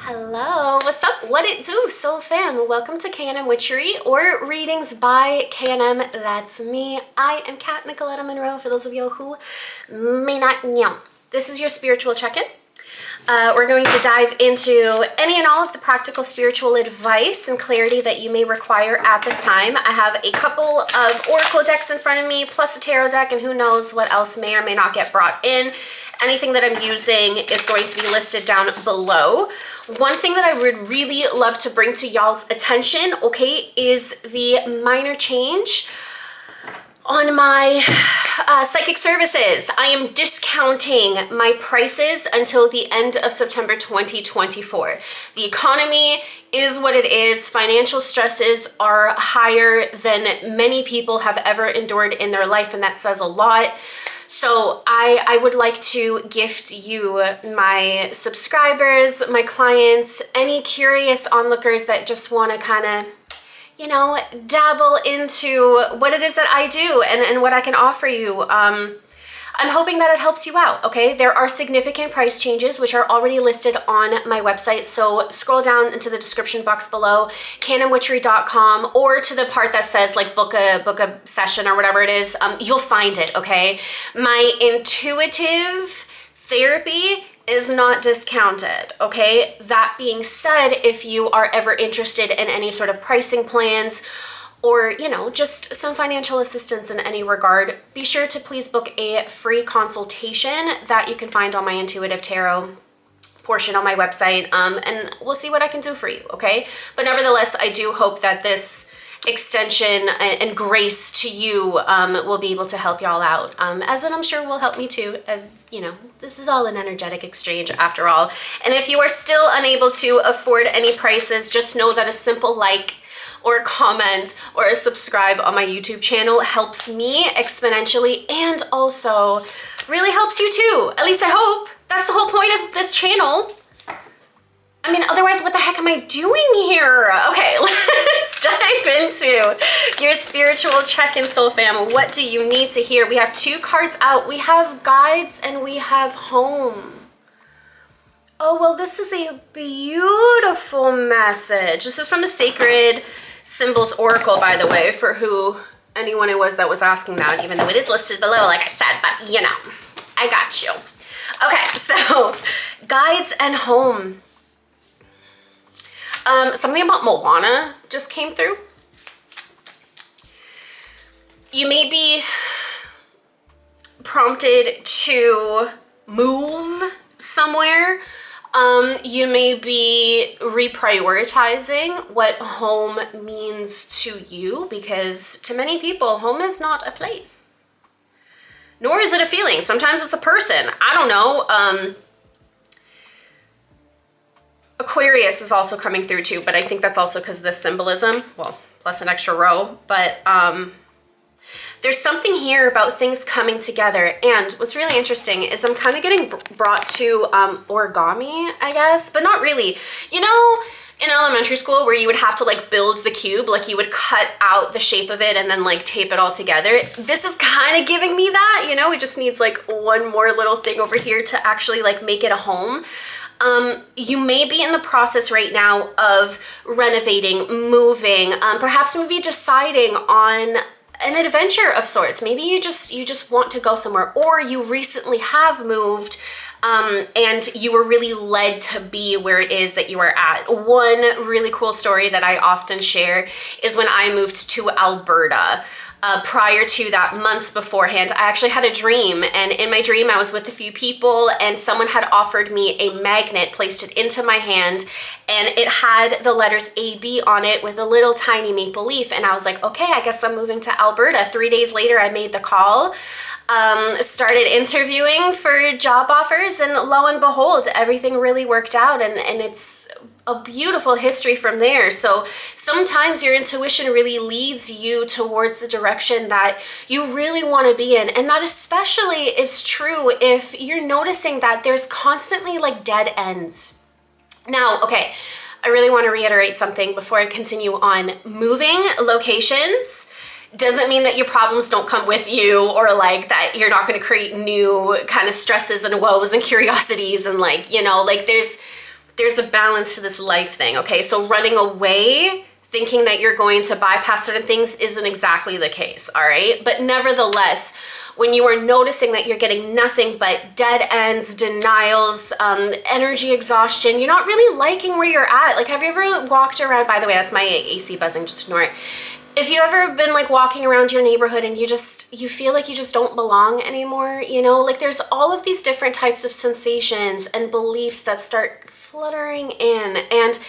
Hello, what's up? What it do, soul fam? Welcome to K&M Witchery or Readings by K&M. That's me. I am Kat Nicoletta Monroe, for those of you who may not know. This is your spiritual check-in. We're going to dive into any and all of the practical spiritual advice and clarity that you may require at this time. I have a couple of oracle decks in front of me, plus a tarot deck, and who knows what else may or may not get brought in. Anything that I'm using is going to be listed down below. One thing that I would really love to bring to y'all's attention, okay, is the minor change on my psychic services. I am discounting my prices until the end of September 2024. The economy is what it is. Financial stresses are higher than many people have ever endured in their life, and that says a lot. So I would like to gift you, my subscribers, my clients, any curious onlookers that just want to kind of, you know, dabble into what it is that I do and what I can offer you. I'm hoping that it helps you out, okay? There are significant price changes, which are already listed on my website. So scroll down into the description box below, knwitchery.com, or to the part that says like book a session or whatever it is. You'll find it, okay? My intuitive therapy is not discounted, okay? That being said, if you are ever interested in any sort of pricing plans or, you know, just some financial assistance in any regard, be sure to please book a free consultation that you can find on my intuitive tarot portion on my website, and we'll see what I can do for you, okay? But nevertheless, I do hope that this extension and grace to you will be able to help y'all out, as it I'm sure will help me too, as you know, this is all an energetic exchange after all. And if you are still unable to afford any prices, just know that a simple like or a comment or a subscribe on my YouTube channel helps me exponentially and also really helps you too. At least I hope. That's the whole point of this channel. I mean, otherwise, what the heck am I doing here? Okay, let's dive into your spiritual check-in, soul fam. What do you need to hear? We have two cards out. We have guides and we have home. Oh, well, this is a beautiful message. This is from the Sacred Symbols Oracle, by the way, for anyone it was that was asking that, even though it is listed below, like I said, but you know, I got you. Okay, so guides and home. Something about Moana just came through. You may be prompted to move somewhere. You may be reprioritizing what home means to you, because to many people, home is not a place, nor is it a feeling. Sometimes it's a person. I don't know. Aquarius is also coming through too, but I think that's also because of this symbolism, well, plus an extra row, but there's something here about things coming together. And what's really interesting is I'm kind of getting brought to origami, I guess, but not really. You know, in elementary school where you would have to like build the cube, like you would cut out the shape of it and then like tape it all together. This is kind of giving me that, you know, it just needs like one more little thing over here to actually like make it a home. You may be in the process right now of renovating, moving, perhaps maybe deciding on an adventure of sorts. Maybe you just want to go somewhere, or you recently have moved and you were really led to be where it is that you are at. One really cool story that I often share is when I moved to Alberta. Prior to that, months beforehand, I actually had a dream, and in my dream I was with a few people and someone had offered me a magnet, placed it into my hand, and it had the letters AB on it with a little tiny maple leaf, and I was like, okay, I guess I'm moving to Alberta. 3 days later I made the call, started interviewing for job offers, and lo and behold, everything really worked out, and it's a beautiful history from there. So sometimes your intuition really leads you towards the direction that you really want to be in. And that especially is true if you're noticing that there's constantly like dead ends. Now, okay, I really want to reiterate something before I continue on. Moving locations doesn't mean that your problems don't come with you, or like that you're not going to create new kind of stresses and woes and curiosities and like, you know, like there's there's a balance to this life thing, okay? So running away, thinking that you're going to bypass certain things isn't exactly the case, all right? But nevertheless, when you are noticing that you're getting nothing but dead ends, denials, energy exhaustion, you're not really liking where you're at. Like, have you ever walked around, by the way, that's my AC buzzing, just ignore it. If you ever been like walking around your neighborhood and you feel like you just don't belong anymore, you know, like there's all of these different types of sensations and beliefs that start fluttering in. And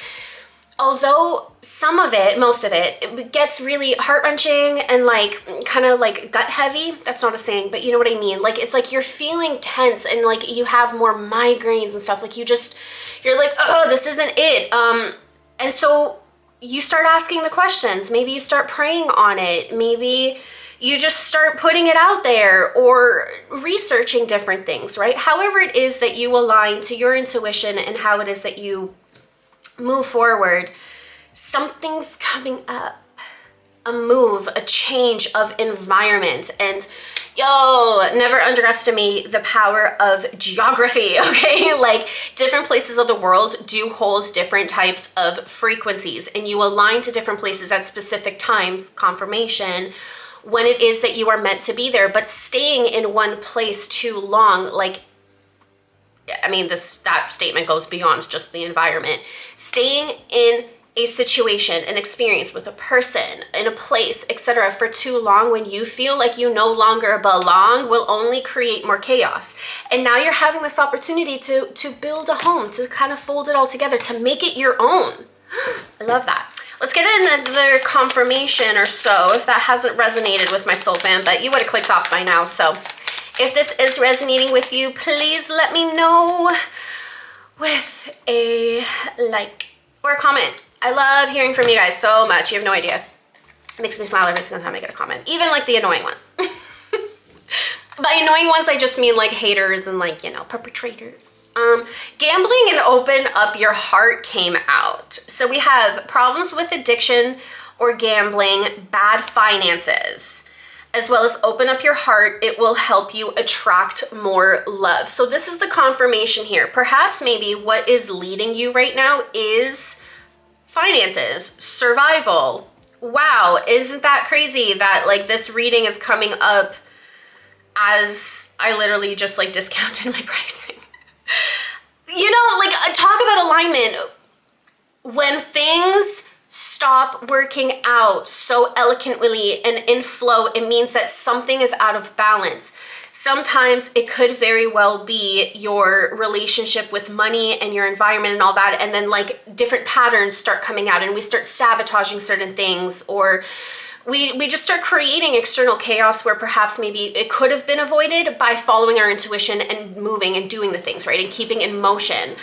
although some of it, most of it gets really heart-wrenching and like kind of like gut heavy, that's not a saying, but you know what I mean? Like, it's like you're feeling tense and like you have more migraines and stuff. Like you're like, oh, this isn't it. And so you start asking the questions. Maybe you start praying on it. Maybe you just start putting it out there or researching different things, right? However it is that you align to your intuition and how it is that you move forward, something's coming up. A move, a change of environment. And never underestimate the power of geography, okay? Like, different places of the world do hold different types of frequencies, and you align to different places at specific times, confirmation, when it is that you are meant to be there. But staying in one place too long, like, I mean, that statement goes beyond just the environment. Staying in a situation, an experience with a person, in a place, etc. for too long when you feel like you no longer belong will only create more chaos. And now you're having this opportunity to build a home, to kind of fold it all together, to make it your own. I love that. Let's get another confirmation or so, if that hasn't resonated with my soul fan, but you would have clicked off by now. So if this is resonating with you, please let me know with a like or a comment. I love hearing from you guys so much. You have no idea. It makes me smile every single time I get a comment, even like the annoying ones. By annoying ones, I just mean like haters and like, you know, perpetrators. Gambling and open up your heart came out. So we have problems with addiction or gambling, bad finances, as well as open up your heart. It will help you attract more love. So this is the confirmation here. Perhaps maybe what is leading you right now is finances, survival. Wow, isn't that crazy that like this reading is coming up as I literally just like discounted my pricing. You know, like, talk about alignment. When things stop working out so eloquently and in flow, it means that something is out of balance. Sometimes it could very well be your relationship with money and your environment and all that, and then like different patterns start coming out and we start sabotaging certain things, or we just start creating external chaos where perhaps maybe it could have been avoided by following our intuition and moving and doing the things, right? And keeping in motion.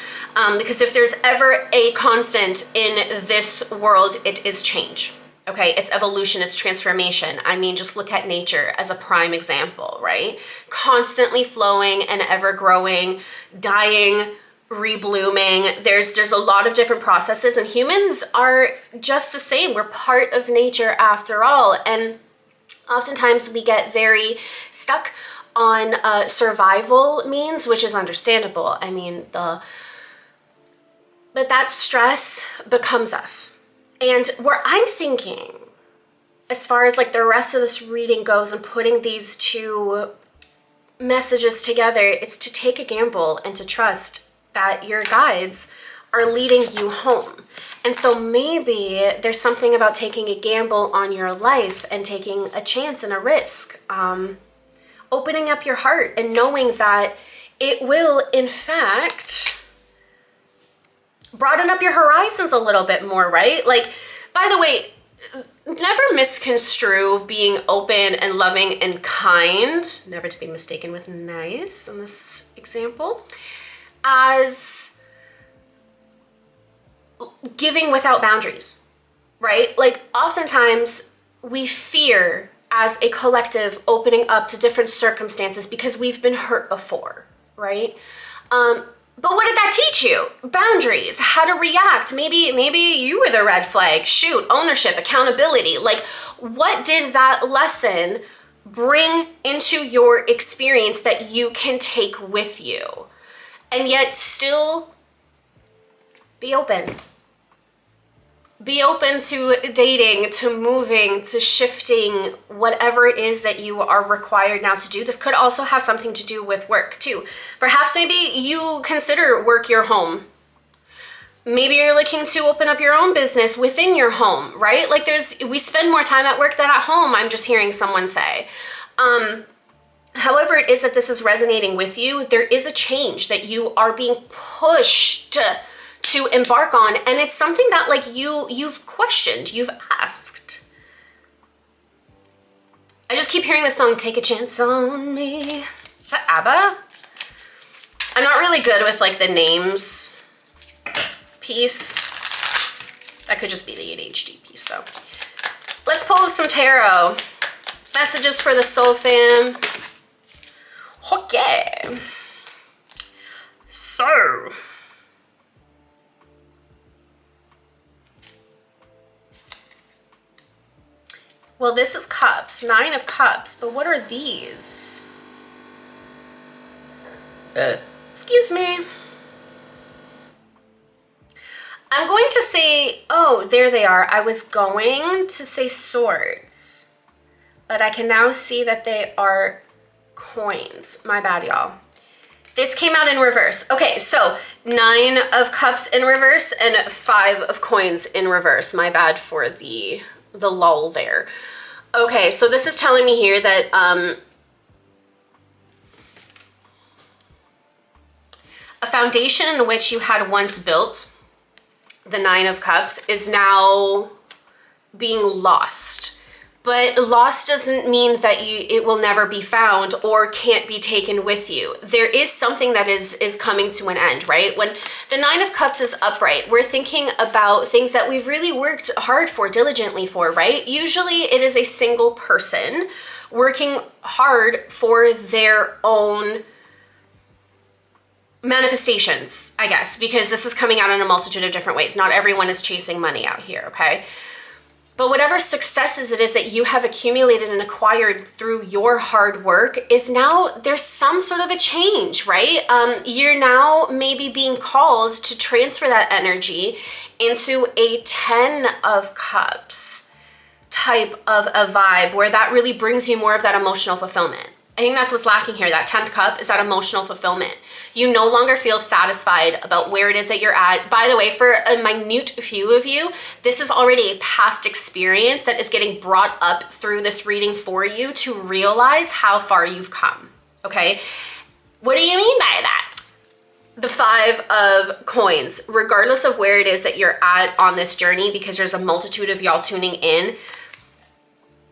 Because if there's ever a constant in this world, it is change. Okay, it's evolution, it's transformation. I mean, just look at nature as a prime example, right? Constantly flowing and ever growing, dying, reblooming. There's a lot of different processes, and humans are just the same. We're part of nature after all. And oftentimes we get very stuck on survival means, which is understandable. I mean, but that stress becomes us. And where I'm thinking, as far as like the rest of this reading goes and putting these two messages together, it's to take a gamble and to trust that your guides are leading you home. And so maybe there's something about taking a gamble on your life and taking a chance and a risk, opening up your heart and knowing that it will, in fact, broaden up your horizons a little bit more, right? Like, by the way, never misconstrue being open and loving and kind, never to be mistaken with nice in this example, as giving without boundaries, right? Like, oftentimes we fear as a collective opening up to different circumstances because we've been hurt before, right? But what did that teach you? Boundaries, how to react. Maybe you were the red flag. Shoot, ownership, accountability. Like, what did that lesson bring into your experience that you can take with you? And yet still Be open. Be open to dating, to moving, to shifting, whatever it is that you are required now to do. This could also have something to do with work too. Perhaps maybe you consider work your home. Maybe you're looking to open up your own business within your home, right? Like we spend more time at work than at home, I'm just hearing someone say. However it is that this is resonating with you, there is a change that you are being pushed to embark on, and it's something that like you've questioned, you've asked. I just keep hearing this song, Take a Chance on Me. Is that ABBA? I'm not really good with like the names piece. That could just be the ADHD piece though. Let's pull some tarot. Messages for the soul fam. Okay. So. Well, this is cups, 9 of cups, but what are these? Excuse me. I'm going to say, oh, there they are. I was going to say swords, but I can now see that they are coins. My bad, y'all. This came out in reverse. Okay, so 9 of cups in reverse and 5 of coins in reverse. My bad for the lull there. Okay, so this is telling me here that a foundation in which you had once built, the 9 of cups, is now being lost. But lost doesn't mean that it will never be found or can't be taken with you. There is something that is coming to an end, right? When the 9 of cups is upright, we're thinking about things that we've really worked hard for, diligently for, right? Usually it is a single person working hard for their own manifestations, I guess, because this is coming out in a multitude of different ways. Not everyone is chasing money out here, okay? But whatever successes it is that you have accumulated and acquired through your hard work is now, there's some sort of a change, right? You're now maybe being called to transfer that energy into a 10 of cups type of a vibe where that really brings you more of that emotional fulfillment. I think that's what's lacking here. That 10th cup is that emotional fulfillment. You no longer feel satisfied about where it is that you're at. By the way, for a minute few of you, this is already a past experience that is getting brought up through this reading for you to realize how far you've come, okay? What do you mean by that? The 5 of coins, regardless of where it is that you're at on this journey, because there's a multitude of y'all tuning in,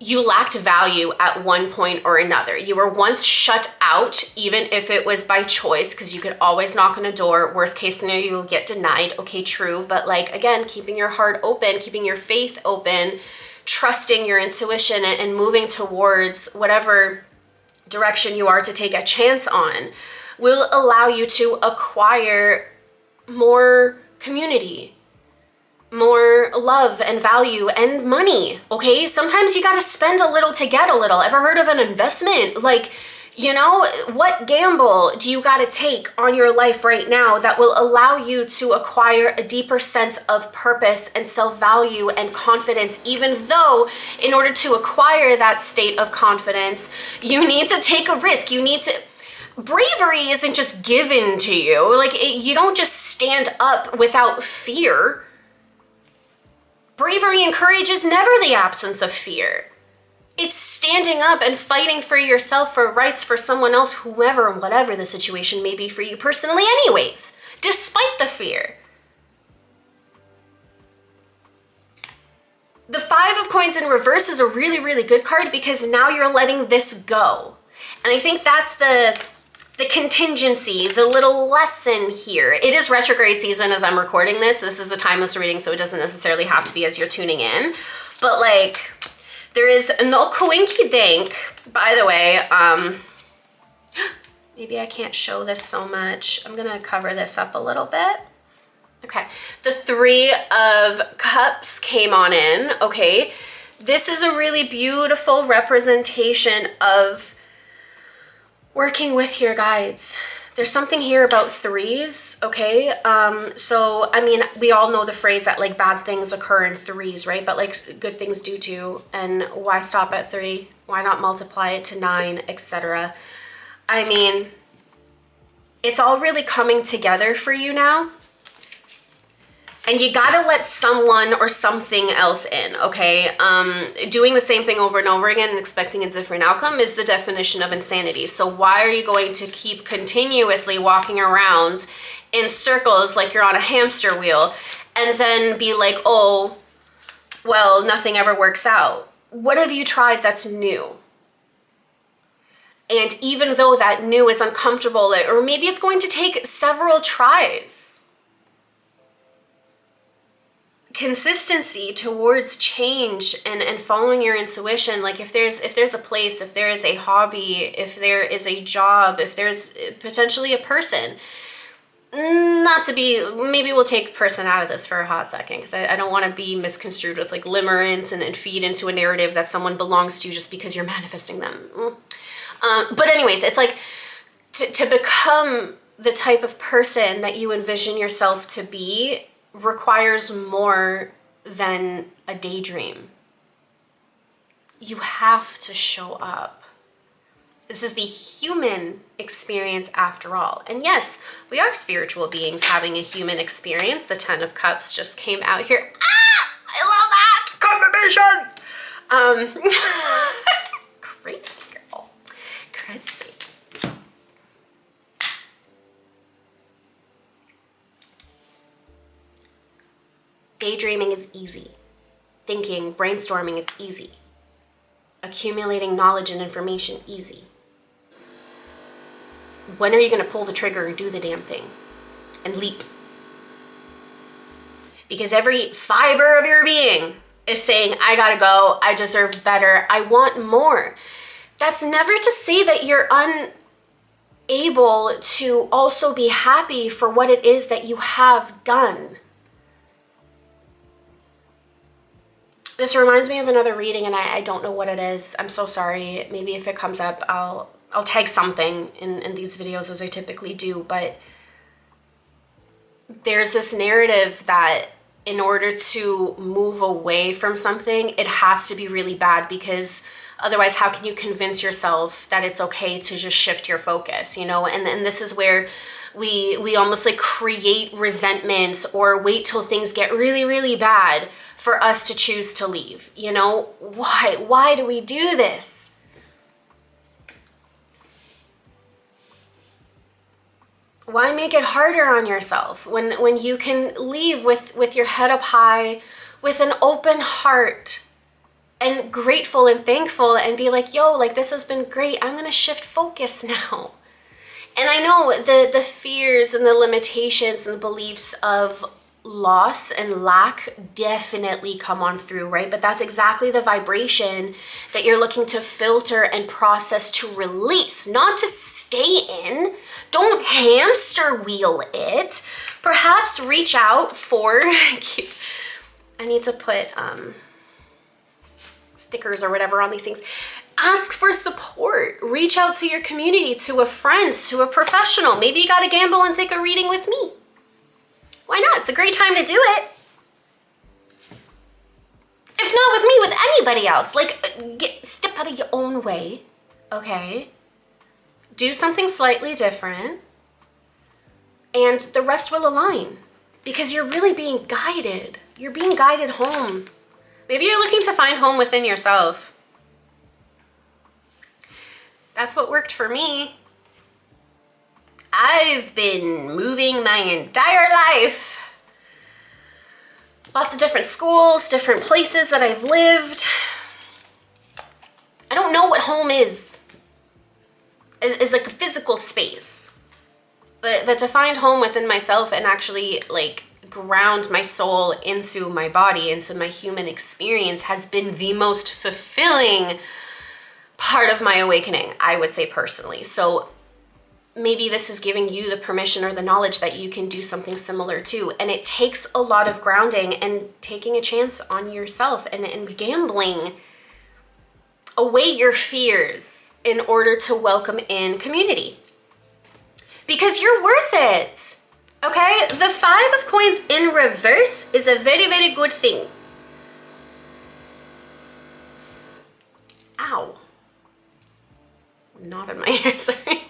you lacked value at one point or another. You were once shut out, even if it was by choice, because you could always knock on a door. Worst case scenario, you'll get denied. Okay, true. But like, again, keeping your heart open, keeping your faith open, trusting your intuition and moving towards whatever direction you are to take a chance on will allow you to acquire more community, more love and value and money, okay? Sometimes you gotta spend a little to get a little. Ever heard of an investment? Like, you know, what gamble do you gotta take on your life right now that will allow you to acquire a deeper sense of purpose and self-value and confidence, even though in order to acquire that state of confidence, you need to take a risk. You need to... Bravery isn't just given to you. Like, you don't just stand up without fear. Bravery and courage is never the absence of fear. It's standing up and fighting for yourself, for rights, for someone else, whoever, whatever the situation may be for you personally anyways, despite the fear. The 5 of coins in reverse is a really, really good card because now you're letting this go. And I think that's the contingency, the little lesson here. It is retrograde season as I'm recording this. This is a timeless reading, so it doesn't necessarily have to be as you're tuning in. But like, there is no coinky dink. By the way, maybe I can't show this so much. I'm gonna cover this up a little bit. Okay, the 3 of cups came on in, okay? This is a really beautiful representation of working with your guides. There's something here about threes, okay? So, I mean, we all know the phrase that like bad things occur in threes, right? But like good things do too. And why stop at 3? Why not multiply it to 9, etc.? I mean, it's all really coming together for you now. And you gotta let someone or something else in, okay? Doing the same thing over and over again and expecting a different outcome is the definition of insanity. So why are you going to keep continuously walking around in circles like you're on a hamster wheel and then be like, oh, well, nothing ever works out? What have you tried that's new? And even though that new is uncomfortable, or maybe it's going to take several tries, consistency towards change and following your intuition. Like if there's a place, if there is a hobby, if there is a job, if there's potentially a person, not to be, maybe we'll take person out of this for a hot second, because I don't want to be misconstrued with like limerence and feed into a narrative that someone belongs to just because you're manifesting them. But anyways, it's like to become the type of person that you envision yourself to be requires more than a daydream. You have to show up. This is the human experience after all. And yes, we are spiritual beings having a human experience. The 10 of Cups just came out here. Ah! I love that! Confirmation! Crazy girl. Crazy. Daydreaming is easy. Thinking, brainstorming, it's easy. Accumulating knowledge and information, easy. When are you going to pull the trigger and do the damn thing? And leap? Because every fiber of your being is saying, I gotta go, I deserve better, I want more. That's never to say that you're unable to also be happy for what it is that you have done. This reminds me of another reading, and I don't know what it is. I'm so sorry. Maybe if it comes up, I'll tag something in these videos as I typically do. But there's this narrative that in order to move away from something, it has to be really bad, because otherwise, how can you convince yourself that it's okay to just shift your focus, you know? And this is where we almost like create resentments or wait till things get really, really bad for us to choose to leave, you know? Why do we do this? Why make it harder on yourself when you can leave with your head up high, with an open heart, and grateful and thankful, and be like, yo, like this has been great. I'm gonna shift focus now. And I know the fears and the limitations and the beliefs of loss and lack definitely come on through, right? But that's exactly the vibration that you're looking to filter and process to release, not to stay in. Don't hamster wheel it. Perhaps reach out for, I need to put stickers or whatever on these things. Ask for support. Reach out to your community, to a friend, to a professional. Maybe you got to gamble and take a reading with me. Why not? It's a great time to do it. If not with me, with anybody else. Like, step out of your own way, okay? Do something slightly different, and the rest will align, because you're really being guided. You're being guided home. Maybe you're looking to find home within yourself. That's what worked for me. I've been moving my entire life. Lots of different schools, different places that I've lived. I don't know what home is like a physical space. But to find home within myself and actually like ground my soul into my body, into my human experience, has been the most fulfilling part of my awakening, I would say personally. So maybe this is giving you the permission or the knowledge that you can do something similar too. And it takes a lot of grounding and taking a chance on yourself and gambling away your fears in order to welcome in community. because you're worth it. Okay? The 5 of coins in reverse is a very, very good thing. Ow. Not in my hair, sorry.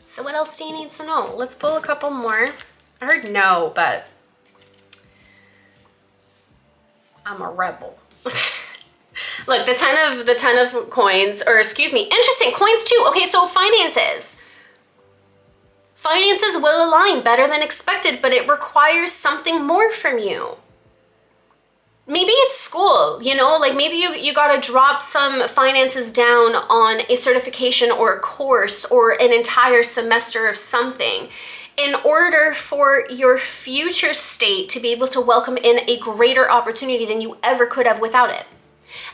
So what else do you need to know? Let's pull a couple more. I heard no, but I'm a rebel. Look, the 10 of coins, or excuse me, interesting, coins too. Okay, so finances. Finances will align better than expected, but it requires something more from you. Maybe it's school, you know, like maybe you gotta drop some finances down on a certification or a course or an entire semester of something in order for your future state to be able to welcome in a greater opportunity than you ever could have without it.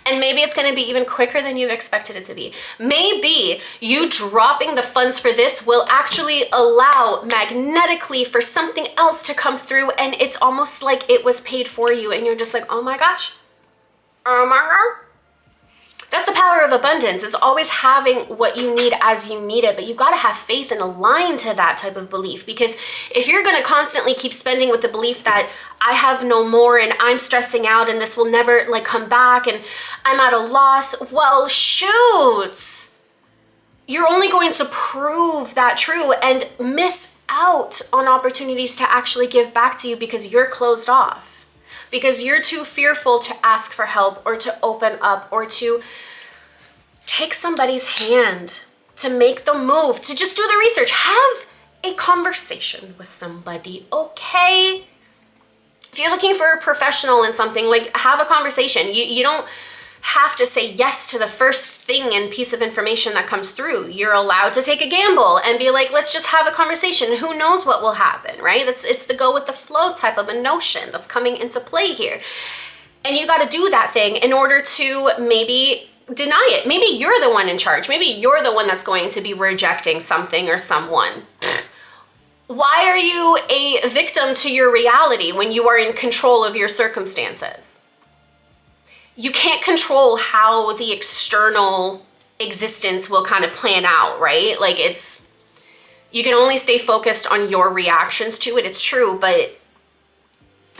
And maybe it's going to be even quicker than you've expected it to be. Maybe you dropping the funds for this will actually allow magnetically for something else to come through, and it's almost like it was paid for you and you're just like, oh my gosh. Oh my God. That's the power of abundance, is always having what you need as you need it, but you've got to have faith and align to that type of belief, because if you're going to constantly keep spending with the belief that I have no more and I'm stressing out and this will never like come back and I'm at a loss, well, shoot, you're only going to prove that true and miss out on opportunities to actually give back to you because you're closed off. Because you're too fearful to ask for help or to open up or to take somebody's hand, to make the move, to just do the research. Have a conversation with somebody, okay? If you're looking for a professional in something, like have a conversation. You don't have to say yes to the first thing and piece of information that comes through. You're allowed to take a gamble and be like, let's just have a conversation. Who knows what will happen, right? It's the go with the flow type of a notion that's coming into play here. And you got to do that thing in order to maybe deny it. Maybe you're the one in charge. Maybe you're the one that's going to be rejecting something or someone. Why are you a victim to your reality when you are in control of your circumstances? You can't control how the external existence will kind of plan out, right? Like you can only stay focused on your reactions to it. It's true, but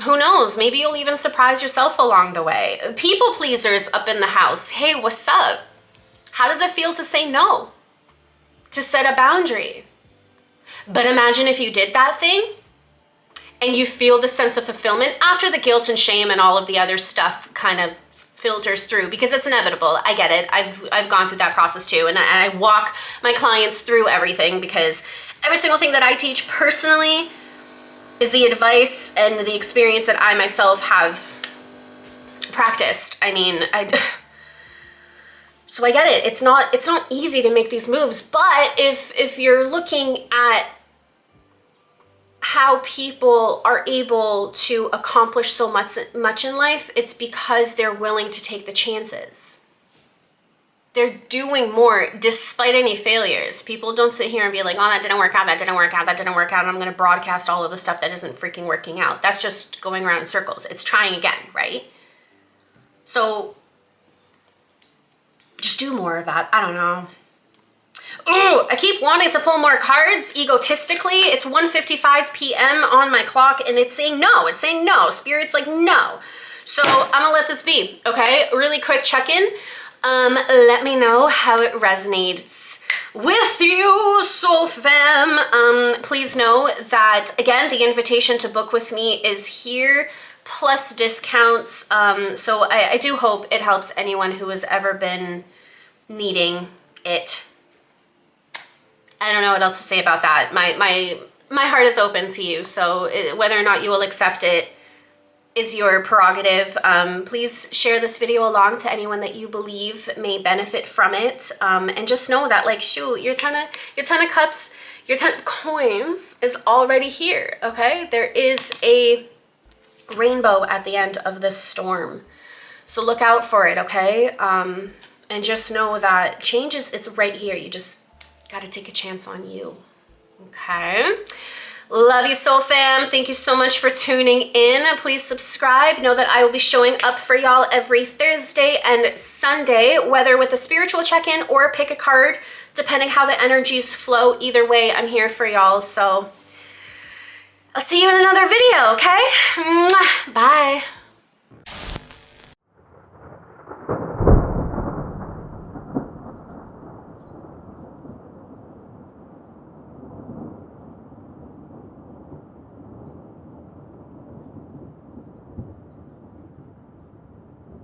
who knows? Maybe you'll even surprise yourself along the way. People pleasers up in the house. Hey, what's up? How does it feel to say no? To set a boundary? But imagine if you did that thing and you feel the sense of fulfillment after the guilt and shame and all of the other stuff kind of filters through, because it's inevitable. I get it. I've gone through that process too, and I walk my clients through everything, because every single thing that I teach personally is the advice and the experience that I myself have practiced. I mean, so I get it. It's not easy to make these moves, but if you're looking at how people are able to accomplish so much in life, it's because they're willing to take the chances. They're doing more despite any failures. People don't sit here and be like, oh, that didn't work out, that didn't work out, that didn't work out, and I'm going to broadcast all of the stuff that isn't freaking working out. That's just going around in circles. It's trying again, right? So just do more of that. I don't know. Ooh, I keep wanting to pull more cards egotistically. It's 1:55 p.m. on my clock and it's saying no. It's saying no. Spirit's like no. So I'm gonna let this be, okay? Really quick check-in. Let me know how it resonates with you, soul fam. Please know that, again, the invitation to book with me is here, plus discounts. So I do hope it helps anyone who has ever been needing it. I don't know what else to say about that. My heart is open to you, so whether or not you will accept it is your prerogative. Please share this video along to anyone that you believe may benefit from it, and just know that, like, shoot, your 10 of cups, your 10 of coins is already here. Okay, there is a rainbow at the end of this storm, so look out for it. Okay, and just know that it's right here. You just got to take a chance on you. Okay, Love you, soul fam. Thank you so much for tuning in. Please subscribe. Know that I will be showing up for y'all every Thursday and Sunday, whether with a spiritual check-in or pick a card, depending how the energies flow. Either way, I'm here for y'all. So I'll see you in another video, okay? Mwah. Bye.